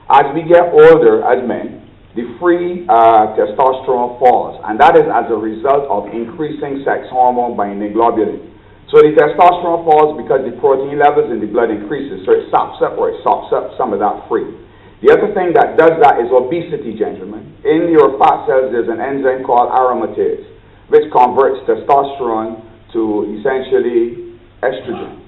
As we get older as men, the free testosterone falls, and that is as a result of increasing sex hormone binding globulin. So the testosterone falls because the protein levels in the blood increases, so it sops up some of that free. The other thing that does that is obesity, gentlemen. In your fat cells, there's an enzyme called aromatase, which converts testosterone to essentially estrogen.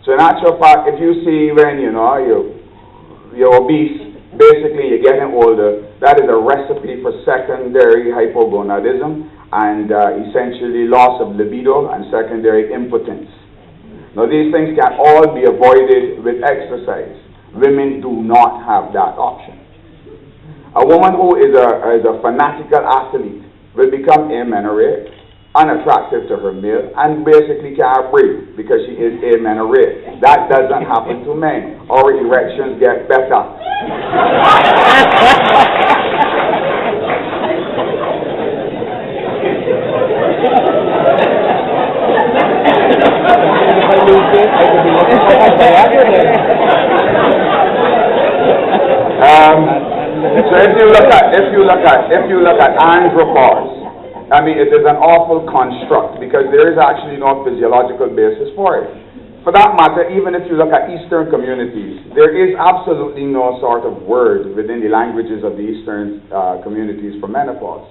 So in actual fact, if you see when you're obese, basically you're getting older, that is a recipe for secondary hypogonadism and essentially loss of libido and secondary impotence. Now these things can all be avoided with exercise. Women do not have that option. A woman who is a fanatical athlete will become amenorrheic, unattractive to her male, and basically can't breathe because she is amenorrheic. That doesn't happen to men. Our erections get better. So if you look at Andropause, I mean, it is an awful construct because there is actually no physiological basis for it. For that matter, even if you look at Eastern communities, there is absolutely no sort of word within the languages of the Eastern communities for menopause.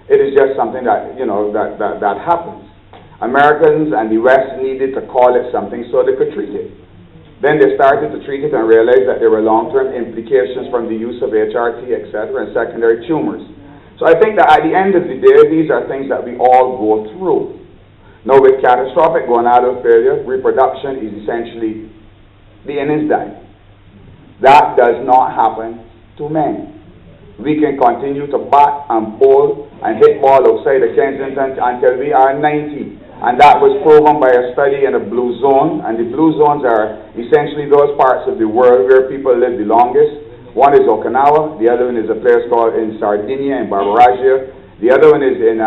It is just something that, that happens. Americans and the West needed to call it something so they could treat it. Then they started to treat it and realized that there were long-term implications from the use of HRT, etc., and secondary tumors. So I think that at the end of the day, these are things that we all go through. Now, with catastrophic gonadal failure, reproduction is essentially the end is dying. That does not happen to men. We can continue to bat and bowl and hit ball outside of Kensington until we are 90. And that was proven by a study in a blue zone. And the blue zones are essentially those parts of the world where people live the longest. One is Okinawa. The other one is a place called in Sardinia, in Barbaragia. The other one is in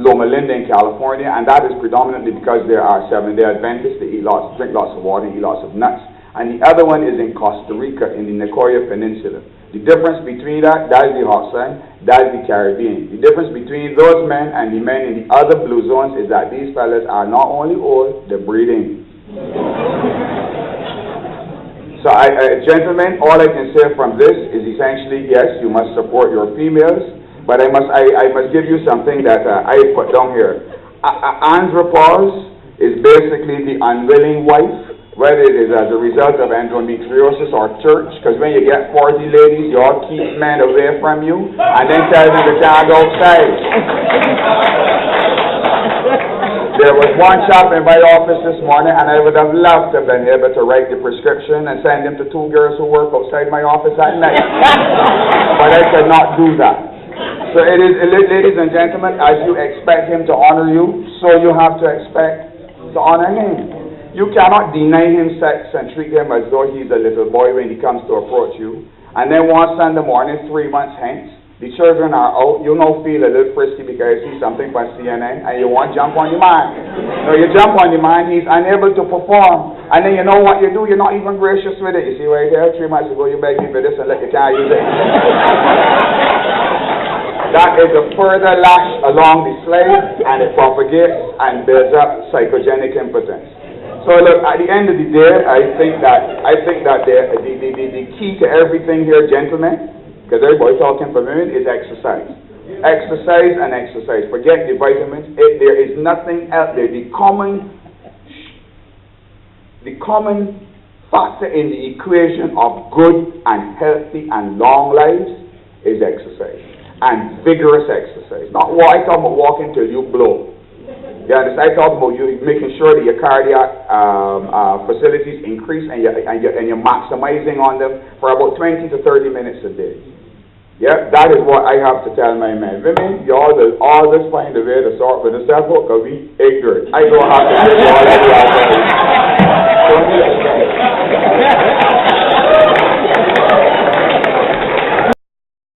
Loma Linda in California. And that is predominantly because there are Seventh-day Adventists. They drink lots of water and eat lots of nuts. And the other one is in Costa Rica, in the Nicoya Peninsula. The difference between that is the hot sun, that is the Caribbean. The difference between those men and the men in the other blue zones is that these fellas are not only old, they're breeding. So, gentlemen, all I can say from this is essentially, yes, you must support your females, but I must give you something that I put down here. Andropause is basically the unwilling wife, whether it is as a result of endometriosis or church, because when you get 40 ladies, you all keep men away from you, and then tell them to can't go outside. There was one chap in my office this morning, and I would have loved to have been able to write the prescription and send him to 2 girls who work outside my office at night. But I could not do that. So it is, ladies and gentlemen, as you expect him to honor you, so you have to expect to honor him. You cannot deny him sex and treat him as though he's a little boy when he comes to approach you. And then one Sunday morning, 3 months hence, the children are out, you now feel a little frisky because you see something on CNN and you want to jump on the man. So you jump on the man, he's unable to perform. And then you know what you do, you're not even gracious with it. You see right here, 3 months ago you begged me for this and let you can't use it. That is a further lash along the slide, and it propagates and builds up psychogenic impotence. So look, at the end of the day, I think that the key to everything here, gentlemen, because everybody talking for women, is exercise. Exercise and exercise. Forget the vitamins. There is nothing else there. The common factor in the equation of good and healthy and long lives is exercise. And vigorous exercise. Not I talk about walking till you blow. Yeah, I talk about you making sure that your cardiac facilities increase and you're maximizing on them for about 20 to 30 minutes a day. Yeah, that is what I have to tell my men. Women, you all just find a way to sort for yourself out because we ignorant. I don't have to do all that.